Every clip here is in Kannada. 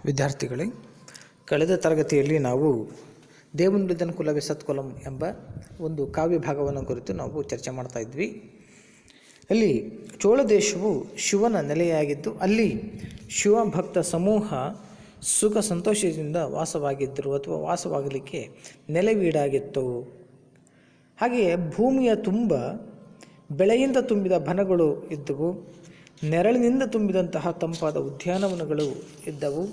ವಿದ್ಯಾರ್ಥಿಗಳೇ, ಕಳೆದ ತರಗತಿಯಲ್ಲಿ ನಾವು ದೇವನುಡಿದನ ಕುಲವೇ ಸತ್ಕುಲಂ ಎಂಬ ಒಂದು ಕಾವ್ಯ ಭಾಗವನ್ನು ಕುರಿತು ನಾವು ಚರ್ಚೆ ಮಾಡ್ತಾ ಇದ್ವಿ. ಅಲ್ಲಿ ಚೋಳ ದೇಶವು ಶಿವನ ನೆಲೆಯಾಗಿದ್ದು ಅಲ್ಲಿ ಶಿವಭಕ್ತ ಸಮೂಹ ಸುಖ ಸಂತೋಷದಿಂದ ವಾಸವಾಗಿದ್ದರು ಅಥವಾ ವಾಸವಾಗಲಿಕ್ಕೆ ನೆಲೆವೀಡಾಗಿತ್ತು. ಹಾಗೆಯೇ ಭೂಮಿಯ ತುಂಬ ಬೆಳೆಯಿಂದ ತುಂಬಿದ ಬನಗಳು ಇದ್ದವು, ನೆರಳಿನಿಂದ ತುಂಬಿದಂತಹ ತಂಪಾದ ಉದ್ಯಾನವನಗಳು ಇದ್ದವು.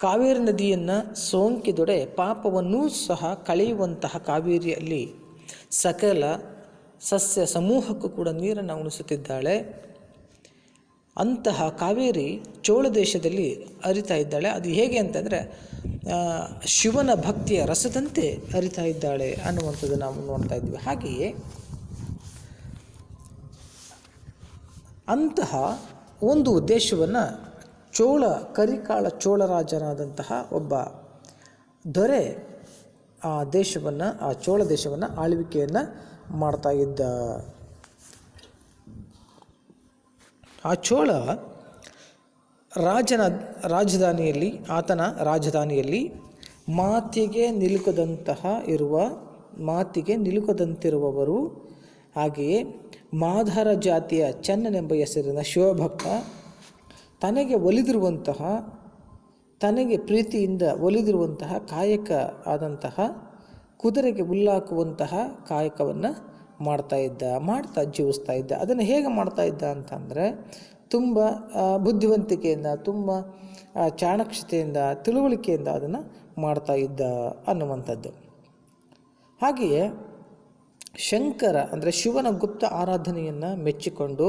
ಕಾವೇರಿ ನದಿಯನ್ನು ಸೋಂಕಿದೊಡೆ ಪಾಪವನ್ನೂ ಸಹ ಕಳೆಯುವಂತಹ ಕಾವೇರಿಯಲ್ಲಿ ಸಕಲ ಸಸ್ಯ ಸಮೂಹಕ್ಕೂ ಕೂಡ ನೀರನ್ನು ಉಣಿಸುತ್ತಿದ್ದಾಳೆ. ಅಂತಹ ಕಾವೇರಿ ಚೋಳ ದೇಶದಲ್ಲಿ ಹರಿತಾ ಇದ್ದಾಳೆ. ಅದು ಹೇಗೆ ಅಂತಂದರೆ ಶಿವನ ಭಕ್ತಿಯ ರಸದಂತೆ ಹರಿತಾ ಇದ್ದಾಳೆ ಅನ್ನುವಂಥದ್ದು ನಾವು ನೋಡ್ತಾ ಇದ್ವಿ. ಹಾಗೆಯೇ ಅಂತಹ ಒಂದು ದೇಶವನ್ನು ಕರಿಕಾಳ ಚೋಳರಾಜನಾದಂತಹ ಒಬ್ಬ ದೊರೆ ಆ ಚೋಳ ದೇಶವನ್ನು ಆಳ್ವಿಕೆಯನ್ನು ಮಾಡ್ತಾ ಇದ್ದ. ಆ ಚೋಳ ಆತನ ರಾಜಧಾನಿಯಲ್ಲಿ ಮಾತಿಗೆ ನಿಲುಕದಂತಿರುವವರು, ಹಾಗೆಯೇ ಮಾಧಾರ ಜಾತಿಯ ಚೆನ್ನನೆಂಬ ಹೆಸರಿನ ಶಿವಭಕ್ತ ತನಗೆ ಪ್ರೀತಿಯಿಂದ ಒಲಿದಿರುವಂತಹ ಕಾಯಕ ಆದಂತಹ ಕುದುರೆಗೆ ಹುಲ್ಲಾಕುವಂತಹ ಕಾಯಕವನ್ನು ಮಾಡ್ತಾ ಜೀವಿಸ್ತಾ ಇದ್ದ. ಅದನ್ನು ಹೇಗೆ ಮಾಡ್ತಾ ಇದ್ದ ಅಂತಂದರೆ ತುಂಬ ಬುದ್ಧಿವಂತಿಕೆಯಿಂದ, ತುಂಬ ಚಾಣಕ್ಷತೆಯಿಂದ, ತಿಳುವಳಿಕೆಯಿಂದ ಅದನ್ನು ಮಾಡ್ತಾ ಇದ್ದ ಅನ್ನುವಂಥದ್ದು. ಹಾಗೆಯೇ ಶಂಕರ ಅಂದರೆ ಶಿವನ ಗುಪ್ತ ಆರಾಧನೆಯನ್ನು ಮೆಚ್ಚಿಕೊಂಡು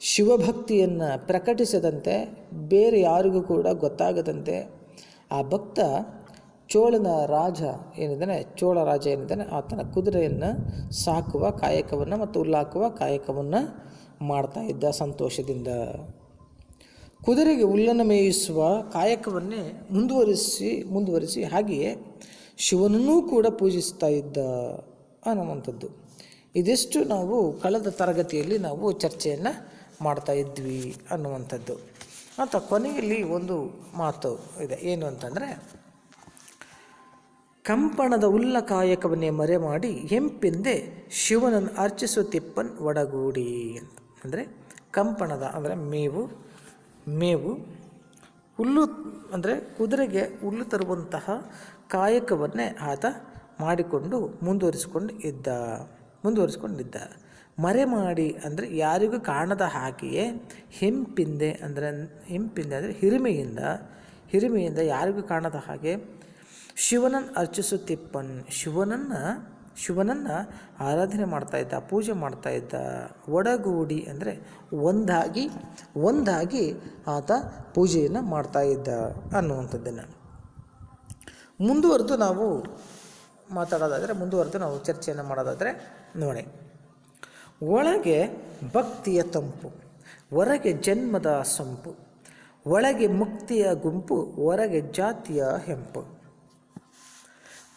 ಶಿವಭಕ್ತಿಯನ್ನು ಪ್ರಕಟಿಸದಂತೆ, ಬೇರೆ ಯಾರಿಗೂ ಕೂಡ ಗೊತ್ತಾಗದಂತೆ ಆ ಭಕ್ತ ಚೋಳ ರಾಜ ಏನಿದ್ದಾನೆ ಆತನ ಕುದುರೆಯನ್ನು ಸಾಕುವ ಕಾಯಕವನ್ನು ಮತ್ತು ಹುಲ್ಲಾಕುವ ಕಾಯಕವನ್ನು ಮಾಡ್ತಾ ಇದ್ದ ಸಂತೋಷದಿಂದ. ಕುದುರೆಗೆ ಹುಲ್ಲನ್ನು ಮೇಯಿಸುವ ಕಾಯಕವನ್ನೇ ಮುಂದುವರಿಸಿ ಹಾಗೆಯೇ ಶಿವನನ್ನೂ ಕೂಡ ಪೂಜಿಸ್ತಾ ಇದ್ದ ಅನ್ನುವಂಥದ್ದು. ಇದಿಷ್ಟು ನಾವು ಕಳೆದ ತರಗತಿಯಲ್ಲಿ ನಾವು ಚರ್ಚೆಯನ್ನು ಮಾಡ್ತಾ ಇದ್ವಿ ಅನ್ನುವಂಥದ್ದು. ಮತ್ತು ಕೊನೆಯಲ್ಲಿ ಒಂದು ಮಾತು ಇದೆ, ಏನು ಅಂತಂದರೆ ಕಂಪಣದ ಉಲ್ಲ ಕಾಯಕವನ್ನೇ ಮರೆ ಮಾಡಿ ಹೆಂಪಿಂದೆ ಶಿವನನ್ನು ಅರ್ಚಿಸುತ್ತಿಪ್ಪನ್ ಒಡಗೂಡಿ ಅಂತ. ಅಂದರೆ ಕಂಪಣದ ಅಂದರೆ ಮೇವು ಹುಲ್ಲು ಅಂದರೆ ಕುದುರೆಗೆ ಹುಲ್ಲು ತರುವಂತಹ ಕಾಯಕವನ್ನೇ ಆತ ಮಾಡಿಕೊಂಡು ಮುಂದುವರಿಸಿಕೊಂಡಿದ್ದ. ಮರೆ ಮಾಡಿ ಅಂದರೆ ಯಾರಿಗೂ ಕಾಣದ ಹಾಗೆಯೇ ಹೆಂಪಿಂದೆ ಅಂದರೆ ಹಿರಿಮೆಯಿಂದ ಯಾರಿಗೂ ಕಾಣದ ಹಾಗೆ ಶಿವನನ್ನು ಅರ್ಚಿಸುತ್ತಿಪ್ಪನ್ ಶಿವನನ್ನು ಆರಾಧನೆ ಮಾಡ್ತಾ ಇದ್ದ, ಪೂಜೆ ಮಾಡ್ತಾ ಇದ್ದ. ಒಡಗೂಡಿ ಅಂದರೆ ಒಂದಾಗಿ ಆತ ಪೂಜೆಯನ್ನು ಮಾಡ್ತಾ ಇದ್ದ ಅನ್ನುವಂಥದ್ದನ್ನು ಮುಂದುವರೆದು ನಾವು ಚರ್ಚೆಯನ್ನು ಮಾಡೋದಾದರೆ ನೋಡಿ, ಒಳಗೆ ಭಕ್ತಿಯ ತಂಪು, ಹೊರಗೆ ಜನ್ಮದ ಸಂಪು, ಒಳಗೆ ಮುಕ್ತಿಯ ಗುಂಪು, ಹೊರಗೆ ಜಾತಿಯ ಹೆಂಪು.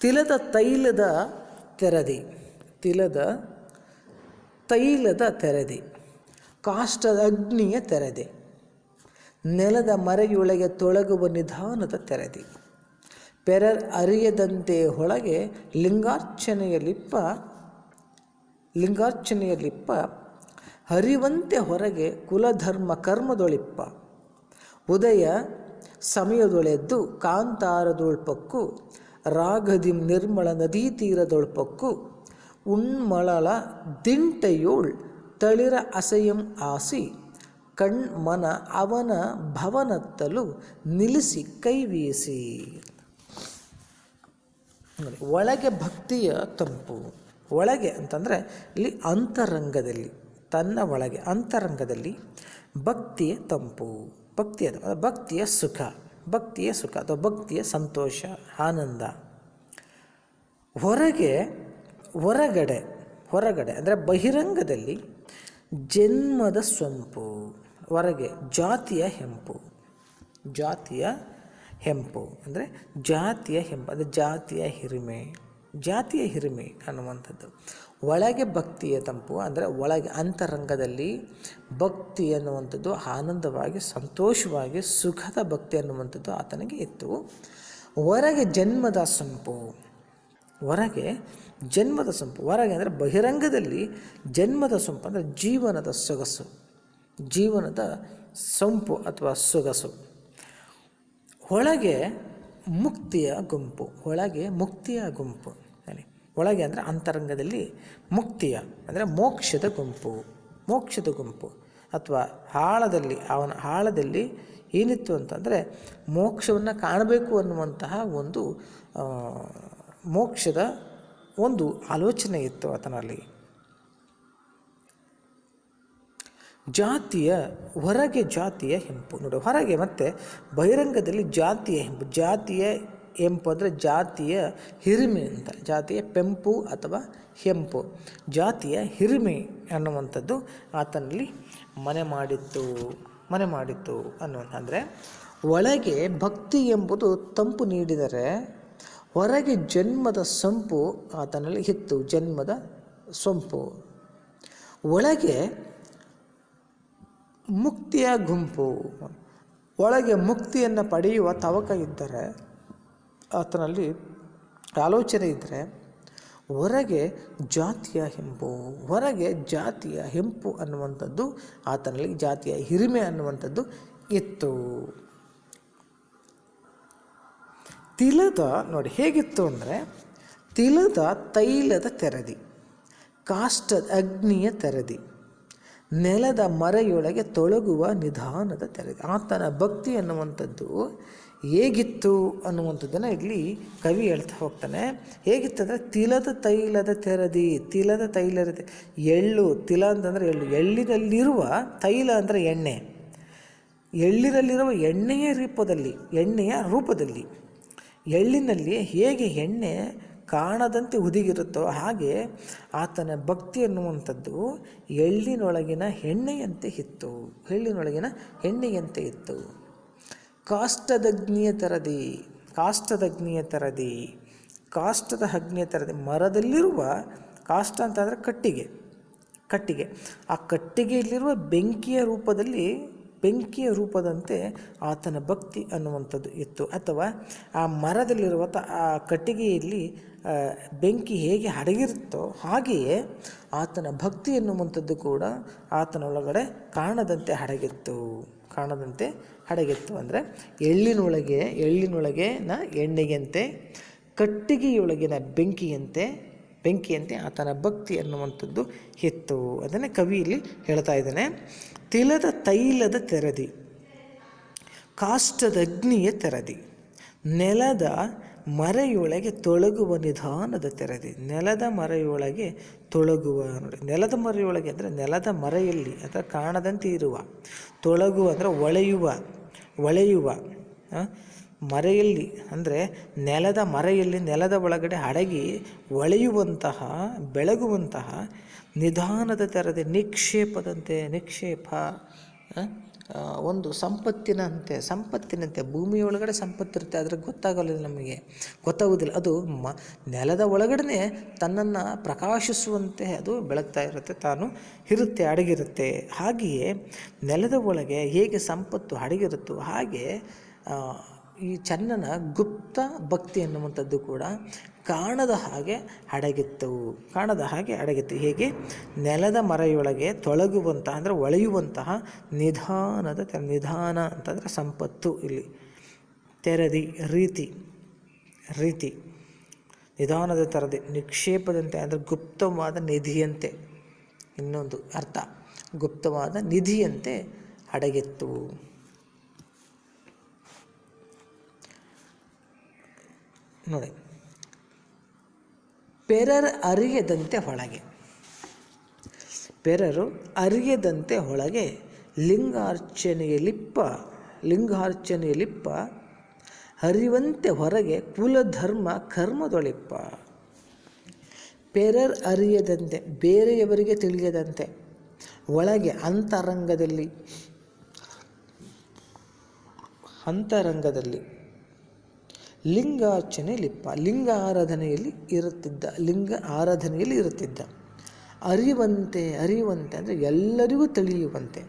ತಿಲದ ತೈಲದ ತೆರೆದೆ, ಕಾಷ್ಟದ ಅಗ್ನಿಯ ತೆರೆದೆ, ನೆಲದ ಮರೆಯೊಳಗೆ ತೊಳಗುವ ನಿಧಾನದ ತೆರೆದೆ, ಪೆರರ್ ಅರಿಯದಂತೆ ಒಳಗೆ ಲಿಂಗಾರ್ಚನೆಯಲ್ಲಿಪ್ಪ, ಹರಿವಂತೆ ಹೊರಗೆ ಕುಲಧರ್ಮ ಕರ್ಮದೊಳಿಪ್ಪ, ಉದಯ ಸಮಯದೊಳೆದ್ದು ಕಾಂತಾರದೊಳ್ಪಕ್ಕು, ರಾಗದಿ ನಿರ್ಮಲ ನದೀ ತೀರದೊಳ್ಪಕ್ಕು, ಉಣ್ಮಳಲ ದಿಂಟೆಯೋಳ್ ತಳಿರ ಅಸೆಯಂ ಆಸಿ, ಕಣ್ಮನ ಅವನ ಭವನತ್ತಲು ನಿಲ್ಲಿಸಿ ಕೈವೀಸಿ. ಒಳಗೆ ಭಕ್ತಿಯ ತಂಪು, ಒಳಗೆ ಅಂತಂದರೆ ಇಲ್ಲಿ ಅಂತರಂಗದಲ್ಲಿ, ತನ್ನ ಒಳಗೆ ಅಂತರಂಗದಲ್ಲಿ ಭಕ್ತಿಯ ತಂಪು, ಭಕ್ತಿಯ ಸುಖ ಅಥವಾ ಭಕ್ತಿಯ ಸಂತೋಷ, ಆನಂದ. ಹೊರಗಡೆ ಅಂದರೆ ಬಹಿರಂಗದಲ್ಲಿ ಜನ್ಮದ ಸೊಂಪು, ಹೊರಗೆ ಜಾತಿಯ ಹೆಂಪು ಅಂದರೆ ಜಾತಿಯ ಹಿರಿಮೆ. ಜಾತಿಯ ಹಿರಿಮೆ ಅನ್ನುವಂಥದ್ದು. ಒಳಗೆ ಭಕ್ತಿಯ ತಂಪು ಅಂದರೆ ಒಳಗೆ ಅಂತರಂಗದಲ್ಲಿ ಭಕ್ತಿ ಅನ್ನುವಂಥದ್ದು ಆನಂದವಾಗಿ ಸಂತೋಷವಾಗಿ ಸುಖದ ಭಕ್ತಿ ಅನ್ನುವಂಥದ್ದು ಆತನಿಗೆ ಇತ್ತು. ಹೊರಗೆ ಜನ್ಮದ ಸಂಪು, ಹೊರಗೆ ಜನ್ಮದ ಸಂಪು, ಹೊರಗೆ ಅಂದರೆ ಬಹಿರಂಗದಲ್ಲಿ ಜನ್ಮದ ಸಂಪು ಅಂದರೆ ಜೀವನದ ಸೊಗಸು, ಜೀವನದ ಸಂಪು ಅಥವಾ ಸೊಗಸು. ಒಳಗೆ ಮುಕ್ತಿಯ ಗುಂಪು, ಒಳಗೆ ಮುಕ್ತಿಯ ಗುಂಪು, ಒಳಗೆ ಅಂದರೆ ಅಂತರಂಗದಲ್ಲಿ ಮುಕ್ತಿಯ ಅಂದರೆ ಮೋಕ್ಷದ ಗುಂಪು, ಮೋಕ್ಷದ ಗುಂಪು ಅಥವಾ ಆಳದಲ್ಲಿ, ಅವನ ಆಳದಲ್ಲಿ ಏನಿತ್ತು ಅಂತಂದರೆ ಮೋಕ್ಷವನ್ನು ಕಾಣಬೇಕು ಅನ್ನುವಂತಹ ಒಂದು ಮೋಕ್ಷದ ಒಂದು ಆಲೋಚನೆ ಇತ್ತು ಆತನಲ್ಲಿ. ಜಾತಿಯ ಹೊರಗೆ ಜಾತಿಯ ಹೆಂಪು ನೋಡಿ, ಹೊರಗೆ ಮತ್ತು ಬಹಿರಂಗದಲ್ಲಿ ಜಾತಿಯ ಹೆಂಪು. ಜಾತಿಯ ಹೆಂಪು ಅಂದರೆ ಜಾತಿಯ ಹಿರಿಮೆ ಅಂತ, ಜಾತಿಯ ಪೆಂಪು ಅಥವಾ ಹೆಂಪು, ಜಾತಿಯ ಹಿರಿಮೆ ಅನ್ನುವಂಥದ್ದು ಆತನಲ್ಲಿ ಮನೆ ಮಾಡಿತ್ತು ಅನ್ನುವಂಥ. ಅಂದರೆ ಒಳಗೆ ಭಕ್ತಿ ಎಂಬುದು ತಂಪು ನೀಡಿದರೆ ಹೊರಗೆ ಜನ್ಮದ ಸಂಪು ಆತನಲ್ಲಿ ಇತ್ತು, ಜನ್ಮದ ಸೊಂಪು. ಒಳಗೆ ಮುಕ್ತಿಯ ಗುಂಪು, ಒಳಗೆ ಮುಕ್ತಿಯನ್ನು ಪಡೆಯುವ ತವಕ ಇದ್ದರೆ ಆತನಲ್ಲಿ ಆಲೋಚನೆ ಇದ್ದರೆ ಹೊರಗೆ ಜಾತಿಯ ಹೆಂಪು, ಹೊರಗೆ ಜಾತಿಯ ಹೆಂಪು ಅನ್ನುವಂಥದ್ದು ಆತನಲ್ಲಿ, ಜಾತಿಯ ಹಿರಿಮೆ ಅನ್ನುವಂಥದ್ದು ಇತ್ತು. ತಿಲದ ನೋಡಿ ಹೇಗಿತ್ತು ಅಂದರೆ ತಿಲದ ತೈಲದ ತೆರದಿ, ಕಾಷ್ಟದ ಅಗ್ನಿಯ ತೆರದಿ, ನೆಲದ ಮರೆಯೊಳಗೆ ತೊಳಗುವ ನಿಧಾನದ ತೆರದಿ. ಆತನ ಭಕ್ತಿ ಅನ್ನುವಂಥದ್ದು ಹೇಗಿತ್ತು ಅನ್ನುವಂಥದ್ದನ್ನು ಇಲ್ಲಿ ಕವಿ ಹೇಳ್ತಾ ಹೋಗ್ತಾನೆ. ಹೇಗಿತ್ತಂದರೆ ತಿಲದ ತೈಲದ ತೆರದಿ, ತಿಲದ ತೈಲದ ಎಳ್ಳು, ತಿಲ ಅಂತಂದರೆ ಎಳ್ಳು, ಎಳ್ಳಿನಲ್ಲಿರುವ ತೈಲ ಅಂದರೆ ಎಣ್ಣೆ, ಎಳ್ಳಿನಲ್ಲಿರುವ ಎಣ್ಣೆಯ ರೂಪದಲ್ಲಿ ಎಳ್ಳಿನಲ್ಲಿ ಹೇಗೆ ಎಣ್ಣೆ ಕಾಣದಂತೆ ಹುದುಗಿರುತ್ತೋ ಹಾಗೆ ಆತನ ಭಕ್ತಿ ಅನ್ನುವಂಥದ್ದು ಎಳ್ಳಿನೊಳಗಿನ ಎಣ್ಣೆಯಂತೆ ಇತ್ತು, ಎಣ್ಣೆಯಂತೆ ಇತ್ತು. ಕಾಷ್ಟದ ಅಗ್ನಿಯ ತೆರದಿ, ಮರದಲ್ಲಿರುವ ಕಾಷ್ಟ ಅಂತಂದರೆ ಕಟ್ಟಿಗೆ, ಆ ಕಟ್ಟಿಗೆಯಲ್ಲಿರುವ ಬೆಂಕಿಯ ರೂಪದಂತೆ ಆತನ ಭಕ್ತಿ ಅನ್ನುವಂಥದ್ದು ಇತ್ತು. ಅಥವಾ ಆ ಮರದಲ್ಲಿರುವ ಆ ಕಟ್ಟಿಗೆಯಲ್ಲಿ ಬೆಂಕಿ ಹೇಗೆ ಅಡಗಿರುತ್ತೋ ಹಾಗೆಯೇ ಆತನ ಭಕ್ತಿ ಎನ್ನುವಂಥದ್ದು ಕೂಡ ಆತನೊಳಗಡೆ ಕಾಣದಂತೆ ಅಡಗಿತ್ತು. ಅಂದರೆ ಎಳ್ಳಿನೊಳಗಿನ ಎಣ್ಣೆಯಂತೆ, ಕಟ್ಟಿಗೆಯೊಳಗಿನ ಬೆಂಕಿಯಂತೆ ಆತನ ಭಕ್ತಿ ಅನ್ನುವಂಥದ್ದು ಇತ್ತು. ಅದನ್ನೇ ಕವಿಯಲ್ಲಿ ಹೇಳ್ತಾ ಇದ್ದಾನೆ. ತಿಲದ ತೈಲದ ತೆರದಿ, ಕಾಷ್ಟದ ಅಗ್ನಿಯ ತೆರದಿ, ನೆಲದ ಮರೆಯೊಳಗೆ ತೊಳಗುವ ನಿಧಾನದ ತೆರದಿ. ನೆಲದ ಮರೆಯೊಳಗೆ ತೊಳಗುವ ನೋಡಿ, ನೆಲದ ಮರೆಯೊಳಗೆ ಅಂದರೆ ನೆಲದ ಮರೆಯಲ್ಲಿ ಅಥವಾ ಕಾಣದಂತೆ ಇರುವ, ತೊಳಗುವ ಅಂದರೆ ಒಳೆಯುವ ಮರೆಯಲ್ಲಿ ಅಂದರೆ ನೆಲದ ಮರೆಯಲ್ಲಿ, ನೆಲದ ಒಳಗಡೆ ಅಡಗಿ ಒಳೆಯುವಂತಹ, ಬೆಳಗುವಂತಹ ನಿಧಾನದ ತೆರದಿ, ನಿಕ್ಷೇಪ ಒಂದು ಸಂಪತ್ತಿನಂತೆ ಭೂಮಿಯೊಳಗಡೆ ಸಂಪತ್ತಿರುತ್ತೆ, ಆದರೆ ಗೊತ್ತಾಗೋದಿಲ್ಲ. ಅದು ನೆಲದ ಒಳಗಡೆ ತನ್ನನ್ನು ಪ್ರಕಾಶಿಸುವಂತೆ ಅದು ಬೆಳಗ್ತಾ ಇರುತ್ತೆ, ತಾನು ಅಡಗಿರುತ್ತೆ. ಹಾಗೆಯೇ ನೆಲದ ಒಳಗೆ ಹೇಗೆ ಸಂಪತ್ತು ಅಡಗಿರುತ್ತೋ ಹಾಗೆ ಈ ಚನ್ನನ ಗುಪ್ತ ಭಕ್ತಿ ಎನ್ನುವಂಥದ್ದು ಕೂಡ ಕಾಣದ ಹಾಗೆ ಅಡಗಿತ್ತು. ಹೇಗೆ ನೆಲದ ಮರೆಯೊಳಗೆ ತೊಳಗುವಂತಹ ಅಂದರೆ ಒಳೆಯುವಂತಹ ನಿಧಾನ ಅಂತಂದರೆ ಸಂಪತ್ತು, ಇಲ್ಲಿ ತೆರದಿ ರೀತಿ ನಿಧಾನದ ತೆರದಿ, ನಿಕ್ಷೇಪದಂತೆ ಅಂದರೆ ಗುಪ್ತವಾದ ನಿಧಿಯಂತೆ, ಇನ್ನೊಂದು ಅರ್ಥ ಗುಪ್ತವಾದ ನಿಧಿಯಂತೆ ಅಡಗಿತ್ತು. ನೋಡಿ, ಪೆರರು ಅರಿಯದಂತೆ ಹೊಳಗೆ ಲಿಂಗಾರ್ಚನೆಯಲಿಪ್ಪ ಹರಿವಂತೆ ಹೊರಗೆ ಕುಲಧರ್ಮ ಕರ್ಮದೊಳಿಪ್ಪ. ಪೆರರ್ ಅರಿಯದಂತೆ ಬೇರೆಯವರಿಗೆ ತಿಳಿಯದಂತೆ ಒಳಗೆ ಅಂತರಂಗದಲ್ಲಿ ಲಿಂಗಾರ್ಚನೆ ಲಿಪ್ಪ, ಲಿಂಗ ಆರಾಧನೆಯಲ್ಲಿ ಇರುತ್ತಿದ್ದ. ಅರಿವಂತೆ ಅಂದರೆ ಎಲ್ಲರಿಗೂ ತಿಳಿಯುವಂತೆ.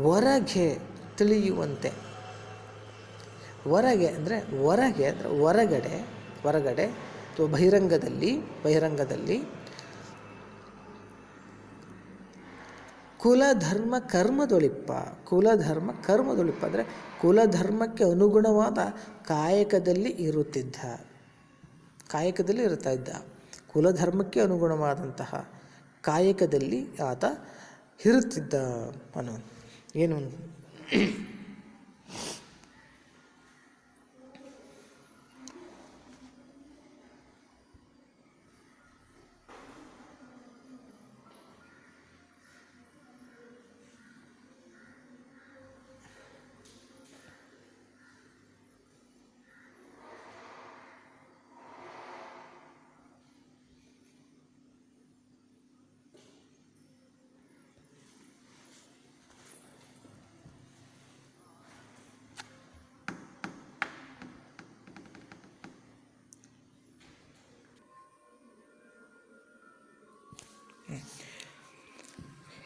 ಹೊರಗೆ ತಿಳಿಯುವಂತೆ, ಹೊರಗೆ ಅಂದರೆ ಹೊರಗಡೆ ಅಥವಾ ಬಹಿರಂಗದಲ್ಲಿ ಕುಲಧರ್ಮ ಕರ್ಮದೊಳಿಪ್ಪ ಅಂದರೆ ಕುಲಧರ್ಮಕ್ಕೆ ಅನುಗುಣವಾದ ಕಾಯಕದಲ್ಲಿ ಇರ್ತಾ ಇದ್ದ. ಕುಲಧರ್ಮಕ್ಕೆ ಅನುಗುಣವಾದಂತಹ ಕಾಯಕದಲ್ಲಿ ಆತ ಇರುತ್ತಿದ್ದ ಅನ್ನೋ ಏನು.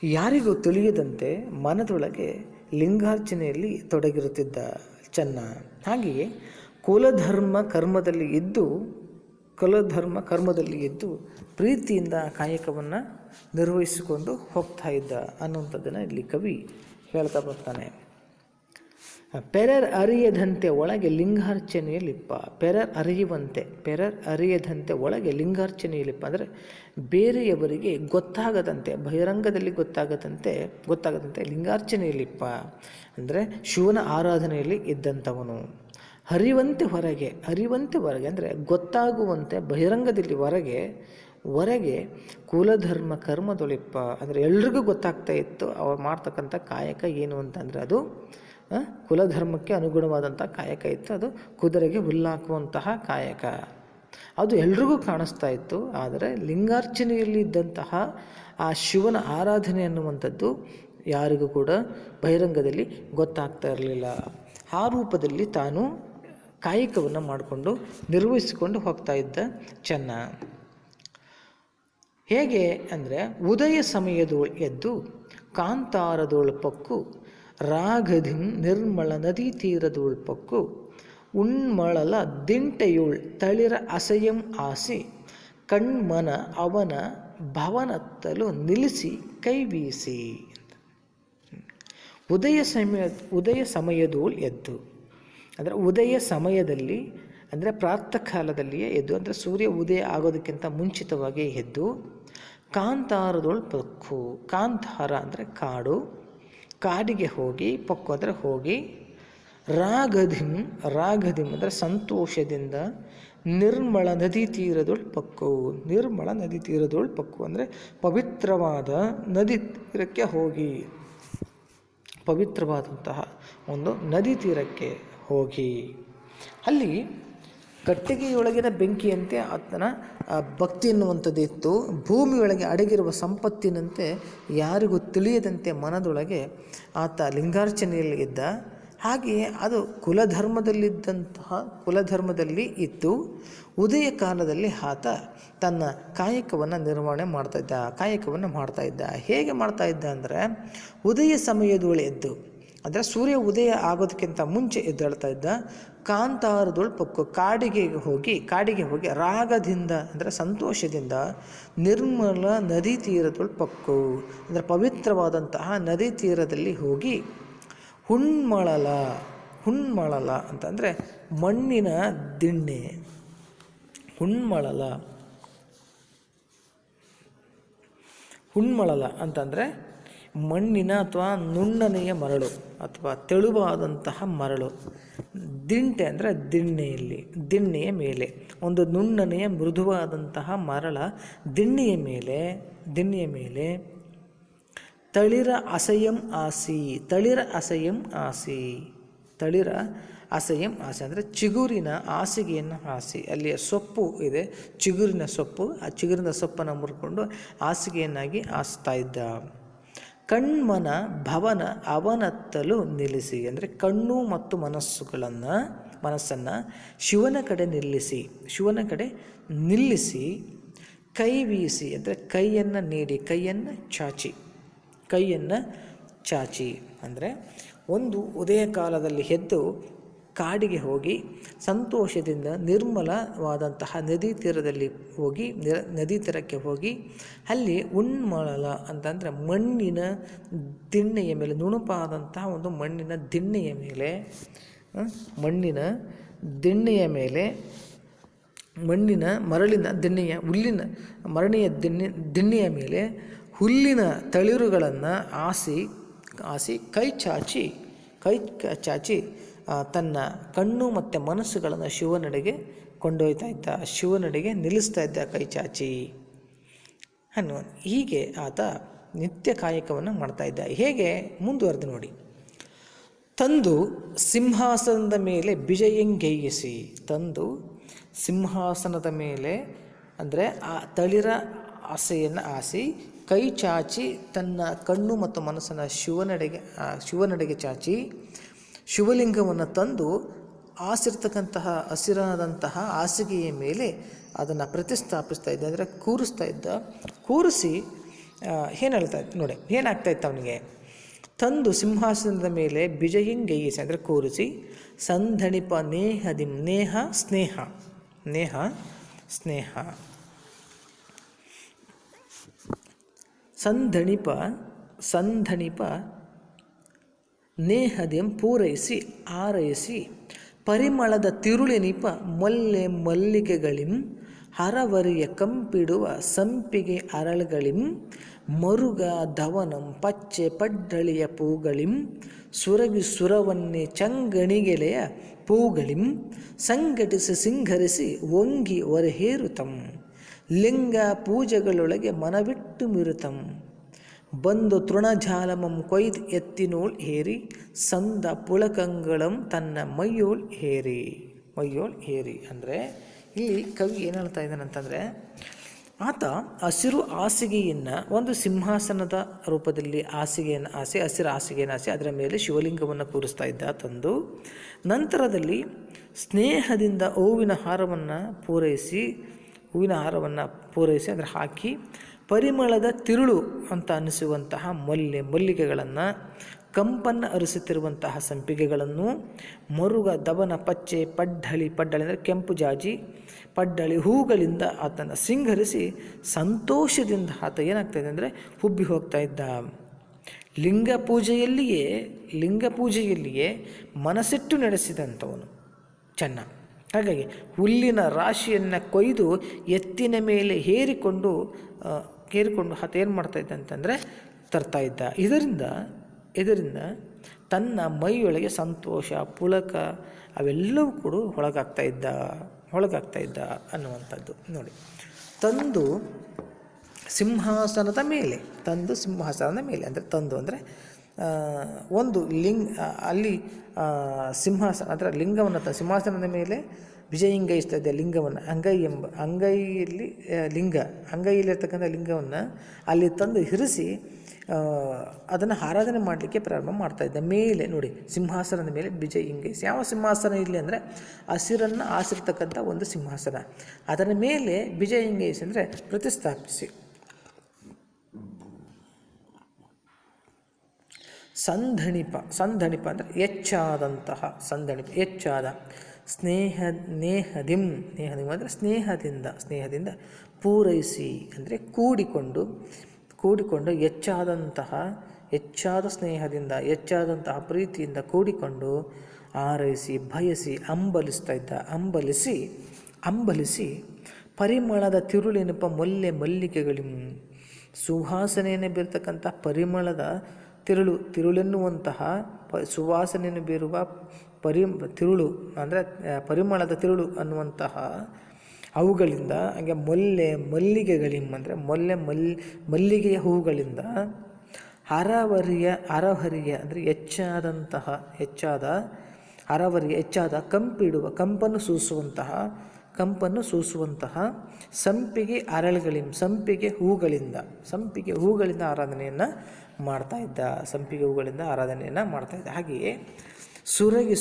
ಯಾರಿಗೂ ತಿಳಿಯದಂತೆ ಮನದೊಳಗೆ ಲಿಂಗಾರ್ಚನೆಯಲ್ಲಿ ತೊಡಗಿರುತ್ತಿದ್ದ ಚೆನ್ನ. ಹಾಗೆಯೇ ಕುಲಧರ್ಮ ಕರ್ಮದಲ್ಲಿ ಇದ್ದು ಪ್ರೀತಿಯಿಂದ ಕಾಯಕವನ್ನು ನಿರ್ವಹಿಸಿಕೊಂಡು ಹೋಗ್ತಾ ಇದ್ದ ಅನ್ನುವಂಥದ್ದನ್ನು ಇಲ್ಲಿ ಕವಿ ಹೇಳ್ತಾ ಬರ್ತಾನೆ. ಪೆರರ್ ಅರಿಯದಂತೆ ಒಳಗೆ ಲಿಂಗಾರ್ಚನೆಯಲ್ಲಿಪ್ಪ. ಪೆರರ್ ಅರಿಯದಂತೆ ಒಳಗೆ ಲಿಂಗಾರ್ಚನೆಯಲ್ಲಿಪ್ಪ ಅಂದರೆ ಬೇರೆಯವರಿಗೆ ಗೊತ್ತಾಗದಂತೆ, ಬಹಿರಂಗದಲ್ಲಿ ಗೊತ್ತಾಗದಂತೆ ಲಿಂಗಾರ್ಚನೆಯಲ್ಲಿಪ್ಪ ಅಂದರೆ ಶಿವನ ಆರಾಧನೆಯಲ್ಲಿ ಇದ್ದಂಥವನು. ಅರಿವಂತೆ ಹೊರಗೆ ಅಂದರೆ ಗೊತ್ತಾಗುವಂತೆ ಬಹಿರಂಗದಲ್ಲಿ ಹೊರಗೆ ಕುಲಧರ್ಮ ಕರ್ಮದೊಳಿಪ್ಪ ಅಂದರೆ ಎಲ್ರಿಗೂ ಗೊತ್ತಾಗ್ತಾ ಇತ್ತು ಅವ್ರು ಮಾಡ್ತಕ್ಕಂಥ ಕಾಯಕ ಏನು ಅಂತಂದರೆ ಅದು ಕುಲಧರ್ಮಕ್ಕೆ ಅನುಗುಣವಾದಂಥ ಕಾಯಕ ಇತ್ತು. ಅದು ಕುದುರೆಗೆ ಹುಲ್ಲಾಕುವಂತಹ ಕಾಯಕ, ಅದು ಎಲ್ರಿಗೂ ಕಾಣಿಸ್ತಾ ಇತ್ತು. ಆದರೆ ಲಿಂಗಾರ್ಚನೆಯಲ್ಲಿ ಇದ್ದಂತಹ ಆ ಶಿವನ ಆರಾಧನೆ ಅನ್ನುವಂಥದ್ದು ಯಾರಿಗೂ ಕೂಡ ಬಹಿರಂಗದಲ್ಲಿ ಗೊತ್ತಾಗ್ತಾ ಇರಲಿಲ್ಲ. ಆ ರೂಪದಲ್ಲಿ ತಾನು ಕಾಯಕವನ್ನು ಮಾಡಿಕೊಂಡು ನಿರ್ವಹಿಸಿಕೊಂಡು ಹೋಗ್ತಾ ಇದ್ದ ಚೆನ್ನ. ಹೇಗೆ ಅಂದರೆ ಉದಯ ಸಮಯದೋಳು ಎದ್ದು ಕಾಂತಾರದೋಳು ಪಕ್ಕು ರಾಗಧಿಂ ನಿರ್ಮಲ ನದಿ ತೀರದೋಳು ಪಕ್ಕು ಉಣ್ಮಳಲ ದಿಂಟೆಯುಳ್ ತಳಿರ ಅಸಯಂ ಆಸಿ ಕಣ್ಮನ ಅವನ ಭವನತ್ತಲು ನಿಲ್ಲಿಸಿ ಕೈ ಬೀಸಿ. ಉದಯ ಸಮಯದೋಳು ಎದ್ದು ಅಂದರೆ ಉದಯ ಸಮಯದಲ್ಲಿ ಅಂದರೆ ಪ್ರಾತಃ ಕಾಲದಲ್ಲಿಯೇ ಎದ್ದು ಅಂದರೆ ಸೂರ್ಯ ಉದಯ ಆಗೋದಕ್ಕಿಂತ ಮುಂಚಿತವಾಗಿ ಎದ್ದು ಕಾಂತಾರದೋಳು ಪಕ್ಕು, ಕಾಂತಾರ ಅಂದರೆ ಕಾಡಿಗೆ ಹೋಗಿ, ಪಕ್ಕು ಅಂದರೆ ಹೋಗಿ, ರಾಗಧಿಂ ಅಂದರೆ ಸಂತೋಷದಿಂದ ನಿರ್ಮಲ ನದಿ ತೀರದೊಳ್ ಪಕ್ಕು ಅಂದರೆ ಪವಿತ್ರವಾದ ನದಿ ತೀರಕ್ಕೆ ಹೋಗಿ, ಪವಿತ್ರವಾದಂತಹ ಒಂದು ನದಿ ತೀರಕ್ಕೆ ಹೋಗಿ ಅಲ್ಲಿ ಕಟ್ಟಿಗೆಯೊಳಗಿನ ಬೆಂಕಿಯಂತೆ ಆತನ ಭಕ್ತಿ ಎನ್ನುವಂಥದ್ದು ಇತ್ತು. ಭೂಮಿಯೊಳಗೆ ಅಡಗಿರುವ ಸಂಪತ್ತಿನಂತೆ ಯಾರಿಗೂ ತಿಳಿಯದಂತೆ ಮನದೊಳಗೆ ಆತ ಲಿಂಗಾರ್ಚನೆಯಲ್ಲಿ ಇದ್ದ. ಹಾಗೆಯೇ ಅದು ಕುಲಧರ್ಮದಲ್ಲಿ ಇದ್ದು ಉದಯ ಕಾಲದಲ್ಲಿ ಆತ ತನ್ನ ಕಾಯಕವನ್ನು ಮಾಡ್ತಾ ಇದ್ದ. ಹೇಗೆ ಮಾಡ್ತಾ ಇದ್ದ ಅಂದರೆ ಉದಯ ಸಮಯದೊಳು ಎದ್ದು ಅಂದರೆ ಸೂರ್ಯ ಉದಯ ಆಗೋದಕ್ಕಿಂತ ಮುಂಚೆ ಎದ್ದೇಳ್ತಾ ಇದ್ದ. ಕಾಂತಾರದೊಳು ಪಕ್ಕು ಕಾಡಿಗೆ ಹೋಗಿ ರಾಗದಿಂದ ಅಂದರೆ ಸಂತೋಷದಿಂದ ನಿರ್ಮಲ ನದಿ ತೀರದೊಳು ಪಕ್ಕು ಅಂದರೆ ಪವಿತ್ರವಾದಂತಹ ನದಿ ತೀರದಲ್ಲಿ ಹೋಗಿ ಹುಣ್ಮಳಲ ಅಂತಂದರೆ ಮಣ್ಣಿನ ದಿಣ್ಣೆ, ಹುಣ್ಮಳಲ ಅಂತಂದರೆ ಮಣ್ಣಿನ ಅಥವಾ ನುಣ್ಣನೆಯ ಮರಳು ಅಥವಾ ತೆಳುವಾದಂತಹ ಮರಳು. ದಿಂಟೆ ಅಂದರೆ ದಿಣ್ಣೆಯ ಮೇಲೆ ಒಂದು ನುಣ್ಣನೆಯ ಮೃದುವಾದಂತಹ ಮರಳ ದಿಣ್ಣೆಯ ಮೇಲೆ ತಳಿರ ಅಸಯಂ ಆಸಿ ಅಂದರೆ ಚಿಗುರಿನ ಹಾಸಿಗೆಯನ್ನು ಹಾಸಿ, ಅಲ್ಲಿಯ ಸೊಪ್ಪು ಇದೆ, ಚಿಗುರಿನ ಸೊಪ್ಪು, ಆ ಚಿಗುರಿನ ಸೊಪ್ಪನ್ನು ಮುರ್ಕೊಂಡು ಹಾಸಿಗೆಯನ್ನಾಗಿ ಹಾಸ್ತಾ ಇದ್ದ. ಕಣ್ಮನ ಭವನ ಅವನತ್ತಲು ನಿಲ್ಲಿಸಿ, ಅಂದರೆ ಕಣ್ಣು ಮತ್ತು ಮನಸ್ಸನ್ನು ಶಿವನ ಕಡೆ ನಿಲ್ಲಿಸಿ ಕೈ ಬೀಸಿ, ಅಂದರೆ ಕೈಯನ್ನು ನೀಡಿ, ಕೈಯನ್ನು ಚಾಚಿ ಅಂದರೆ ಒಂದು ಉದಯ ಕಾಲದಲ್ಲಿ ಎದ್ದು ಕಾಡಿಗೆ ಹೋಗಿ ಸಂತೋಷದಿಂದ ನಿರ್ಮಲವಾದಂತಹ ನದಿ ತೀರಕ್ಕೆ ಹೋಗಿ ಅಲ್ಲಿ ಉಣ್ಮಳಲ ಅಂತಂದರೆ ಮಣ್ಣಿನ ದಿಣ್ಣೆಯ ಮೇಲೆ, ನುಣುಪಾದಂತಹ ಒಂದು ಮಣ್ಣಿನ ದಿಣ್ಣೆಯ ಮೇಲೆ ಮರಳಿನ ದಿಣ್ಣೆಯ ಮೇಲೆ ಹುಲ್ಲಿನ ತಳಿರುಗಳನ್ನು ಆಸಿ ಕೈ ಚಾಚಿ ತನ್ನ ಕಣ್ಣು ಮತ್ತು ಮನಸ್ಸುಗಳನ್ನು ಶಿವನಡೆಗೆ ಕೊಂಡೊಯ್ತಾ ಇದ್ದ, ಶಿವನಡೆಗೆ ನಿಲ್ಲಿಸ್ತಾ ಇದ್ದ ಕೈ ಚಾಚಿ ಹೀಗೆ ಆತ ನಿತ್ಯ ಕಾಯಕವನ್ನು ಮಾಡ್ತಾ ಇದ್ದ. ಹೇಗೆ ಮುಂದುವರೆದು ನೋಡಿ. ತಂದು ಸಿಂಹಾಸನದ ಮೇಲೆ ಬಿಜಯಂಗೈಯಿಸಿ, ಸಿಂಹಾಸನದ ಮೇಲೆ ಅಂದರೆ ಆ ತಳಿರ ಆಸೆಯನ್ನು ಆಸಿ ಕೈ ಚಾಚಿ ತನ್ನ ಕಣ್ಣು ಮತ್ತು ಮನಸ್ಸನ್ನು ಶಿವನಡೆಗೆ ಚಾಚಿ ಶಿವಲಿಂಗವನ್ನು ತಂದು ಆಸಿರ್ತಕ್ಕಂತಹ ಹಸಿರಾದಂತಹ ಹಾಸಿಗೆಯ ಮೇಲೆ ಅದನ್ನು ಪ್ರತಿಷ್ಠಾಪಿಸ್ತಾ ಇದ್ದ, ಅಂದರೆ ಕೂರಿಸಿ ಏನು ಹೇಳ್ತಾ ಇತ್ತು ನೋಡಿ, ಏನಾಗ್ತಾ ಇತ್ತು ಅವನಿಗೆ. ತಂದು ಸಿಂಹಾಸನದ ಮೇಲೆ ಬಿಜಯಂಗೈಯಿಸಿ ಅಂದರೆ ಕೂರಿಸಿ, ಸಂಧಣಿಪ ನೇಹದಿಂ, ಸ್ನೇಹ ಸಂಧಣಿಪ ನೇಹದಿಂ ಪೂರೈಸಿ ಆರೈಸಿ ಪರಿಮಳದ ತಿರುಳಿನಿಪ ಮಲ್ಲಿಗೆಗಳಿಂ ಹರವರಿಯ ಕಂಪಿಡುವ ಸಂಪಿಗೆ ಅರಳುಗಳಿಂ ಮರುಗ ಧವನಂ ಪಚ್ಚೆ ಪಡ್ಡಳಿಯ ಪೂಗಳಿಂ ಸುರವನ್ನೇ ಚಂಗಣಿಗೆಲೆಯ ಪೂಗಳಿಂ ಸಂಘಟಿಸಿ ಸಿಂಗರಿಸಿ ಒಂಗಿ ಹೊರಹೇರುತಂ ಲಿಂಗ ಪೂಜೆಗಳೊಳಗೆ ಮನವಿಟ್ಟು ಮಿರುತಂ ಬಂದು ತೃಣಜಾಲಮಂ ಕೊಯ್ದು ಎತ್ತಿನೋಳ್ ಹೇರಿ ಸಂದ ಪುಳಕಂಗಳಂ ತನ್ನ ಮೈಯೋಳ್ ಹೇರಿ ಅಂದರೆ ಇಲ್ಲಿ ಕವಿ ಏನು ಹೇಳ್ತಾ ಇದ್ದಾನೆ ಅಂತಂದರೆ, ಆತ ಹಸಿರು ಹಾಸಿಗೆಯನ್ನು ಒಂದು ಸಿಂಹಾಸನದ ರೂಪದಲ್ಲಿ ಹಸಿರು ಹಾಸಿಗೆಯನ್ನು ಹಾಸಿ ಅದರ ಮೇಲೆ ಶಿವಲಿಂಗವನ್ನು ಕೂರಿಸ್ತಾ ಇದ್ದ ತಂದು, ನಂತರದಲ್ಲಿ ಸ್ನೇಹದಿಂದ ಹೂವಿನ ಹಾರವನ್ನು ಪೂರೈಸಿ ಅಂದರೆ ಹಾಕಿ ಪರಿಮಳದ ತಿರುಳು ಅಂತ ಅನ್ನಿಸುವಂತಹ ಮಲ್ಲಿಗೆಗಳನ್ನು, ಕಂಪನ್ನು ಹರಿಸುತ್ತಿರುವಂತಹ ಸಂಪಿಗೆಗಳನ್ನು, ಮರುಗ ದವನ ಪಚ್ಚೆ ಪಡ್ಡಳಿ ಅಂದರೆ ಕೆಂಪು ಜಾಜಿ ಪಡ್ಡಳಿ ಹೂಗಳಿಂದ ಆತನ ಸಿಂಗರಿಸಿ ಸಂತೋಷದಿಂದ ಆತ ಏನಾಗ್ತಾಯಿದೆ ಅಂದರೆ ಹುಬ್ಬಿ ಹೋಗ್ತಾ ಇದ್ದ. ಲಿಂಗ ಪೂಜೆಯಲ್ಲಿಯೇ ಮನಸ್ಸಿಟ್ಟು ನಡೆಸಿದಂಥವನು ಚೆನ್ನ. ಹಾಗಾಗಿ ಹುಲ್ಲಿನ ರಾಶಿಯನ್ನು ಕೊಯ್ದು ಎತ್ತಿನ ಮೇಲೆ ಹೇರಿಕೊಂಡು ಆತ ಏನು ಮಾಡ್ತಾಯಿದ್ದ ಅಂತಂದರೆ ತರ್ತಾ ಇದ್ದ. ಇದರಿಂದ ತನ್ನ ಮೈಯೊಳಗೆ ಸಂತೋಷ, ಪುಳಕ ಅವೆಲ್ಲವೂ ಕೂಡ ಒಳಗಾಗ್ತಾ ಇದ್ದ ಅನ್ನುವಂಥದ್ದು ನೋಡಿ. ತಂದು ಸಿಂಹಾಸನದ ಮೇಲೆ ಅಂದರೆ ಒಂದು ಅಲ್ಲಿ ಸಿಂಹಾಸನ ಅಂದರೆ ಲಿಂಗವನ್ನು ಸಿಂಹಾಸನದ ಮೇಲೆ ವಿಜಯಂಗೈಸ್ತಾ ಇದ್ದ ಲಿಂಗವನ್ನು ಅಂಗೈಯಲ್ಲಿರ್ತಕ್ಕಂಥ ಲಿಂಗವನ್ನು ಅಲ್ಲಿ ತಂದು ಇರಿಸಿ ಅದನ್ನು ಆರಾಧನೆ ಮಾಡಲಿಕ್ಕೆ ಪ್ರಾರಂಭ ಮಾಡ್ತಾ ಇದ್ದ. ಮೇಲೆ ನೋಡಿ, ಸಿಂಹಾಸನದ ಮೇಲೆ ಬಿಜಯಂಗೈಸಿ. ಯಾವ ಸಿಂಹಾಸನ ಇಲ್ಲಿ ಅಂದರೆ ಹಸಿರನ್ನು ಆಸಿರ್ತಕ್ಕಂಥ ಒಂದು ಸಿಂಹಾಸನ, ಅದರ ಮೇಲೆ ಬಿಜಯಂಗೈಸಿ ಅಂದರೆ ಪ್ರತಿಷ್ಠಾಪಿಸಿ. ಸಂಧಣಿಪ ಅಂದರೆ ಹೆಚ್ಚಾದಂತಹ ಹೆಚ್ಚಾದ ನೇಹದಿಂ ಅಂದರೆ ಸ್ನೇಹದಿಂದ ಪೂರೈಸಿ ಅಂದರೆ ಕೂಡಿಕೊಂಡು ಹೆಚ್ಚಾದ ಸ್ನೇಹದಿಂದ ಹೆಚ್ಚಾದಂತಹ ಪ್ರೀತಿಯಿಂದ ಕೂಡಿಕೊಂಡು ಆರೈಸಿ ಬಯಸಿ ಅಂಬಲಿಸಿ ಪರಿಮಳದ ತಿರುಳಿನಪ ಮಲ್ಲಿಗೆಗಳಿಂ ಸುವಾಸನೆಯನ್ನು ಬೀರ್ತಕ್ಕಂಥ ಪರಿಮಳದ ತಿರುಳೆನ್ನುವಂತಹ ಸುವಾಸನೆಯನ್ನು ಬೀರುವ ತಿರುಳು ಅಂದರೆ ಪರಿಮಳದ ತಿರುಳು ಅನ್ನುವಂತಹ ಅವುಗಳಿಂದ, ಹಾಗೆ ಮಲ್ಲಿಗೆಗಳಿಂ ಅಂದರೆ ಮಲ್ಲಿಗೆಯ ಹೂಗಳಿಂದ ಹರಹರಿಯ ಅಂದರೆ ಹೆಚ್ಚಾದ ಕಂಪನ್ನು ಸೂಸುವಂತಹ ಕಂಪನ್ನು ಸೂಸುವಂತಹ ಸಂಪಿಗೆ ಅರಳುಗಳಿಂದ ಸಂಪಿಗೆ ಹೂಗಳಿಂದ ಆರಾಧನೆಯನ್ನು ಮಾಡ್ತಾ ಇದ್ದ. ಹಾಗೆಯೇ ಸುರಗಿ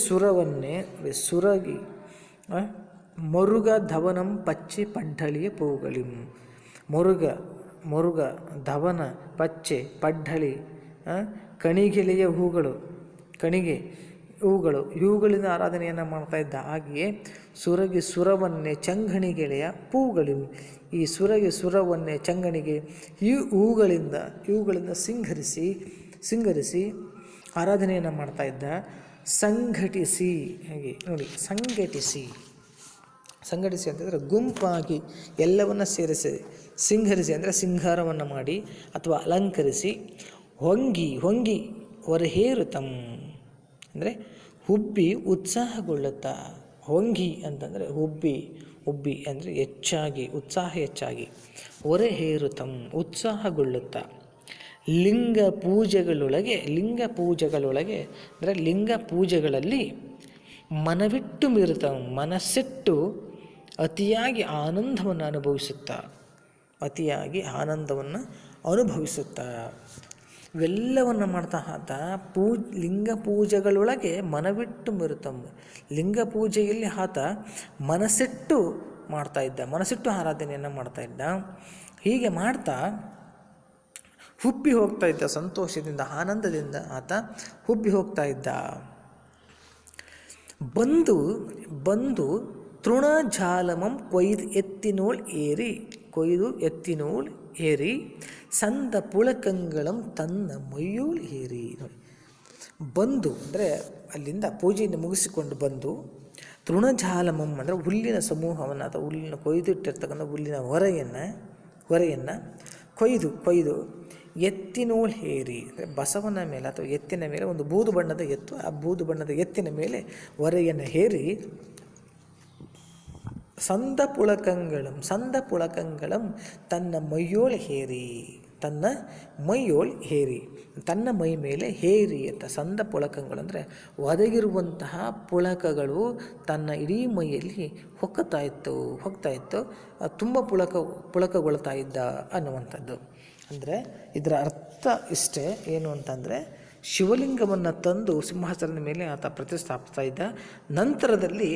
ಮೊರುಗ ಧವನಂ ಪಚ್ಚೆ ಪಡ್ಡಳಿಯ ಪೂಗಳಿಂ. ಮೊರುಗ ಧವನ ಪಚ್ಚೆ ಪಡ್ಡಳಿ ಕಣಿಗೆಲೆಯ ಹೂಗಳಿಂದ ಆರಾಧನೆಯನ್ನು ಮಾಡ್ತಾ ಇದ್ದ. ಹಾಗೆಯೇ ಸುರವನ್ನೇ ಚಂಗಣಿಗೆಳೆಯ ಪೂಗಳಿಂ. ಈ ಸುರವನ್ನೇ ಚಂಗಣಿಗೆ ಈ ಹೂಗಳಿಂದ ಸಿಂಗರಿಸಿ ಆರಾಧನೆಯನ್ನು ಮಾಡ್ತಾ ಇದ್ದ. ಸಂಘಟಿಸಿ ಅಂತಂದರೆ ಗುಂಪಾಗಿ ಎಲ್ಲವನ್ನು ಸೇರಿಸಿ, ಸಿಂಗರಿಸಿ ಅಂದರೆ ಸಿಂಗಾರವನ್ನು ಮಾಡಿ ಅಥವಾ ಅಲಂಕರಿಸಿ, ಹೊಂಗಿ ಹೊರಹೇರುತಂ ಅಂದರೆ ಹುಬ್ಬಿ ಉತ್ಸಾಹಗೊಳ್ಳುತ್ತಾ. ಹೊಂಗಿ ಅಂತಂದರೆ ಹುಬ್ಬಿ ಅಂದರೆ ಉತ್ಸಾಹ ಹೆಚ್ಚಾಗಿ, ಹೊರಹೇರುತಂ ಉತ್ಸಾಹಗೊಳ್ಳುತ್ತಾ. ಲಿಂಗ ಪೂಜೆಗಳೊಳಗೆ ಅಂದರೆ ಲಿಂಗ ಪೂಜೆಗಳಲ್ಲಿ ಮನವಿಟ್ಟು ಮನಸ್ಸಿಟ್ಟು ಅತಿಯಾಗಿ ಆನಂದವನ್ನು ಅನುಭವಿಸುತ್ತಾ ಇವೆಲ್ಲವನ್ನು ಮಾಡ್ತಾ ಲಿಂಗ ಪೂಜೆಗಳೊಳಗೆ ಮನವಿಟ್ಟು ಲಿಂಗ ಪೂಜೆಯಲ್ಲಿ ಆತ ಮನಸ್ಸಿಟ್ಟು ಆರಾಧನೆಯನ್ನು ಮಾಡ್ತಾ ಇದ್ದ. ಹೀಗೆ ಮಾಡ್ತಾ ಹುಬ್ಬಿ ಹೋಗ್ತಾ ಇದ್ದ, ಸಂತೋಷದಿಂದ ಆನಂದದಿಂದ ಆತ ಹುಬ್ಬಿ ಹೋಗ್ತಾ ಇದ್ದ. ಬಂದು ತೃಣಜಾಲಮಂ ಕೊಯ್ದು ಎತ್ತಿನೋಳ್ ಏರಿ ಸಂದ ಪುಳಕಂಗಳಂ ತನ್ನ ಮೈಯೋಳ್ ಏರಿ. ಬಂದು ಅಂದರೆ ಅಲ್ಲಿಂದ ಪೂಜೆಯನ್ನು ಮುಗಿಸಿಕೊಂಡು ಬಂದು ತೃಣಜಾಲಮಂ ಅಂದರೆ ಹುಲ್ಲಿನ ಸಮೂಹವನ್ನು ಅಥವಾ ಹುಲ್ಲಿನ ಕೊಯ್ದಿಟ್ಟಿರ್ತಕ್ಕಂಥ ಹುಲ್ಲಿನ ಹೊರೆಯನ್ನು ಕೊಯ್ದು ಎತ್ತಿನೋಳ್ ಹೇರಿ ಅಂದರೆ ಬಸವನ ಮೇಲೆ ಅಥವಾ ಎತ್ತಿನ ಮೇಲೆ ಒಂದು ಬೂದು ಬಣ್ಣದ ಎತ್ತು, ಆ ಬೂದು ಬಣ್ಣದ ಎತ್ತಿನ ಮೇಲೆ ಹೊರೆಯನ್ನು ಹೇರಿ ಸಂದ ಪುಳಕಂಗಳಂ ತನ್ನ ಮೈಯೋಳ್ ಹೇರಿ ತನ್ನ ಮೈ ಮೇಲೆ ಹೇರಿ ಅಂತ. ಸಂದ ಪುಳಕಗಳು ಅಂದರೆ ಒದಗಿರುವಂತಹ ಪುಳಕಗಳು ತನ್ನ ಇಡೀ ಮೈಯಲ್ಲಿ ಹೋಗ್ತಾ ಇತ್ತು, ತುಂಬ ಪುಳಕಗೊಳ್ತಾ ಇದ್ದ ಅನ್ನುವಂಥದ್ದು. ಅಂದರೆ ಇದರ ಅರ್ಥ ಇಷ್ಟೇ, ಏನು ಅಂತಂದರೆ ಶಿವಲಿಂಗವನ್ನು ತಂದು ಸಿಂಹಾಸನದ ಮೇಲೆ ಆತ ಪ್ರತಿಷ್ಠಾಪಿಸ್ತಾ ಇದ್ದ. ನಂತರದಲ್ಲಿ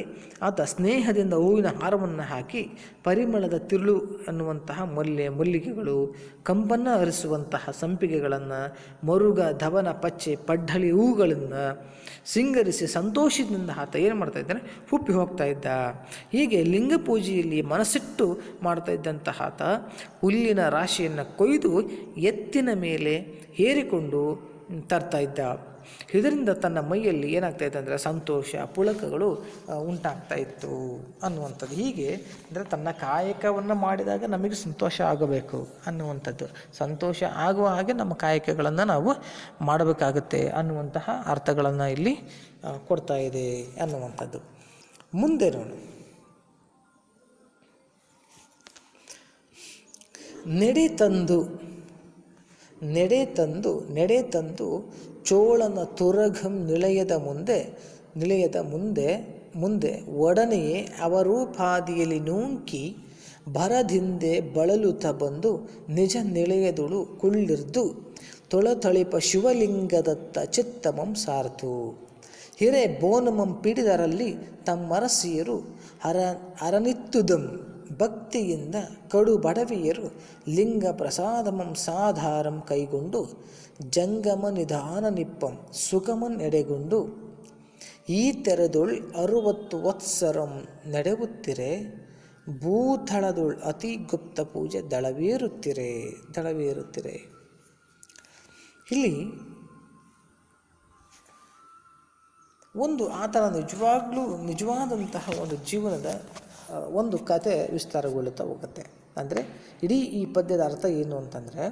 ಆತ ಸ್ನೇಹದಿಂದ ಹೂವಿನ ಹಾರವನ್ನು ಹಾಕಿ ಪರಿಮಳದ ತಿರುಳು ಅನ್ನುವಂತಹ ಮಲ್ಲಿಗೆಗಳು, ಕಂಪನ್ನು ಹರಿಸುವಂತಹ ಸಂಪಿಗೆಗಳನ್ನು, ಮೊರುಗ ಧವನ ಪಚ್ಚೆ ಪಡ್ಡಳಿ ಹೂಗಳನ್ನು ಸಿಂಗರಿಸಿ ಸಂತೋಷದಿಂದ ಆತ ಏನು ಮಾಡ್ತಾ ಇದ್ದಾನೆ, ಹುಬ್ಬಿ ಹೋಗ್ತಾ ಇದ್ದ. ಹೀಗೆ ಲಿಂಗ ಪೂಜೆಯಲ್ಲಿ ಮನಸ್ಸಿಟ್ಟು ಮಾಡ್ತಾ ಇದ್ದಂತಹ ಆತ ಹುಲ್ಲಿನ ರಾಶಿಯನ್ನು ಕೊಯ್ದು ಎತ್ತಿನ ಮೇಲೆ ಹೇರಿಕೊಂಡು ತರ್ತಾ ಇದ್ದ. ಇದರಿಂದ ತನ್ನ ಮೈಯಲ್ಲಿ ಏನಾಗ್ತಾ ಇತ್ತು ಅಂದರೆ ಸಂತೋಷ, ಪುಳಕಗಳು ಉಂಟಾಗ್ತಾ ಇತ್ತು ಅನ್ನುವಂಥದ್ದು. ಹೀಗೆ ಅಂದರೆ ತನ್ನ ಕಾಯಕವನ್ನು ಮಾಡಿದಾಗ ನಮಗೆ ಸಂತೋಷ ಆಗಬೇಕು ಅನ್ನುವಂಥದ್ದು, ಸಂತೋಷ ಆಗುವ ಹಾಗೆ ನಮ್ಮ ಕಾಯಕಗಳನ್ನು ನಾವು ಮಾಡಬೇಕಾಗುತ್ತೆ ಅನ್ನುವಂತಹ ಅರ್ಥಗಳನ್ನು ಇಲ್ಲಿ ಕೊಡ್ತಾ ಇದೆ ಅನ್ನುವಂಥದ್ದು. ಮುಂದೆ ನೋಡಿ, ನೆಡೆ ತಂದು ಚೋಳನ ತುರಗಂ ನಿಲಯದ ಮುಂದೆ ಒಡನೆಯೇ ಅವರೂಪಾದಿಯಲ್ಲಿ ನೂಂಕಿ ಭರದಿಂದೆ ಬಳಲುತ್ತ ಬಂದು ನಿಜ ನಿಲಯದುಳು ಕುಳ್ಳಿರ್ದು ತೊಳತಳಿಪ ಶಿವಲಿಂಗದತ್ತ ಚಿತ್ತಮಂ ಸಾರ್ತು. ಹಿರೆ ಬೋನಮಂ ಪಿಡಿದರಲ್ಲಿ ತಮ್ಮರಸಿಯರು ಅರನಿತ್ತುದಂ ಭಕ್ತಿಯಿಂದ ಕಡು ಬಡವಿಯರು ಲಿಂಗ ಪ್ರಸಾದಮಂ ಸಾಧಾರಂ ಕೈಗೊಂಡು ಜಂಗಮ ನಿಧಾನ ನಿಪ್ಪಂ ಸುಗಮನ್ ಎಡೆಗೊಂಡು ಈ ತೆರೆದೊಳ್ 60 ವತ್ಸರಂ ನಡೆಯುತ್ತಿರೆ ಭೂತಳದೊಳ್ ಅತಿ ಗುಪ್ತ ಪೂಜೆ ದಳವೇರುತ್ತಿರೆ. ಇಲ್ಲಿ ಒಂದು ಆತನ ನಿಜವಾದಂತಹ ಒಂದು ಜೀವನದ ಒಂದು ಕತೆ ವಿಸ್ತಾರಗೊಳ್ಳುತ್ತಾ ಹೋಗುತ್ತೆ. ಅಂದರೆ ಇಡೀ ಈ ಪದ್ಯದ ಅರ್ಥ ಏನು ಅಂತಂದರೆ,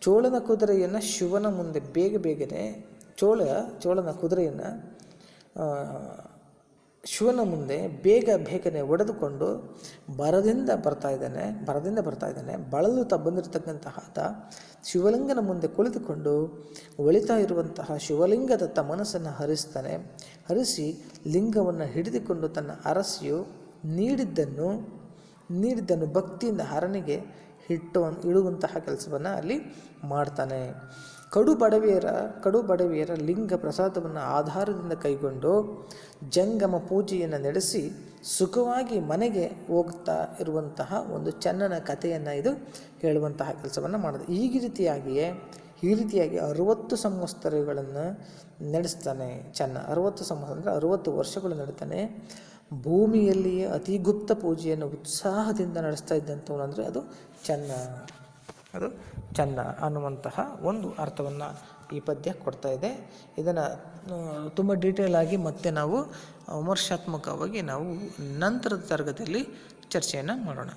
ಚೋಳನ ಕುದುರೆಯನ್ನು ಶಿವನ ಮುಂದೆ ಬೇಗನೆ ಚೋಳನ ಕುದುರೆಯನ್ನು ಶಿವನ ಮುಂದೆ ಬೇಗನೆ ಒಡೆದುಕೊಂಡು ಭರದಿಂದ ಬರ್ತಾ ಇದ್ದಾನೆ. ಬಳಲುತ್ತಾ ಬಂದಿರತಕ್ಕಂತಹ ಆತ ಶಿವಲಿಂಗನ ಮುಂದೆ ಕುಳಿತುಕೊಂಡು ಒಳಿತಾ ಇರುವಂತಹ ಶಿವಲಿಂಗದತ್ತ ಮನಸ್ಸನ್ನು ಹರಿಸಿ ಲಿಂಗವನ್ನು ಹಿಡಿದುಕೊಂಡು ತನ್ನ ಅರಸಿಯು ನೀಡಿದ್ದನ್ನು ಭಕ್ತಿಯಿಂದ ಹರನಿಗೆ ಇಡುವಂತಹ ಕೆಲಸವನ್ನು ಅಲ್ಲಿ ಮಾಡ್ತಾನೆ. ಕಡು ಬಡವಿಯರ ಲಿಂಗ ಪ್ರಸಾದವನ್ನು ಆಧಾರದಿಂದ ಕೈಗೊಂಡು ಜಂಗಮ ಪೂಜೆಯನ್ನು ನಡೆಸಿ ಸುಖವಾಗಿ ಮನೆಗೆ ಹೋಗ್ತಾ ಇರುವಂತಹ ಒಂದು ಚೆನ್ನನ ಕಥೆಯನ್ನು ಇದು ಹೇಳುವಂತಹ ಕೆಲಸವನ್ನು ಮಾಡಿದೆ. ಈ ರೀತಿಯಾಗಿ 60 ಸಂವತ್ಸರಗಳನ್ನು ನಡೆಸ್ತಾನೆ ಚೆನ್ನ. 60 ಸಂವತ್ಸರ ಅಂದರೆ 60 ವರ್ಷಗಳು ನಡೀತಾನೆ. ಭೂಮಿಯಲ್ಲಿಯೇ ಅತಿ ಗುಪ್ತ ಪೂಜೆಯನ್ನು ಉತ್ಸಾಹದಿಂದ ನಡೆಸ್ತಾ ಇದ್ದಂಥವನು ಅಂದರೆ ಅದು ಚೆನ್ನ ಅನ್ನುವಂತಹ ಒಂದು ಅರ್ಥವನ್ನು ಈ ಪದ್ಯ ಕೊಡ್ತಾ ಇದೆ. ಇದನ್ನು ತುಂಬ ಡೀಟೇಲ್ ಆಗಿ ಮತ್ತೆ ನಾವು ವಿಮರ್ಶಾತ್ಮಕವಾಗಿ ನಾವು ನಂತರದ ತರಗತಿಯಲ್ಲಿ ಚರ್ಚೆಯನ್ನು ಮಾಡೋಣ.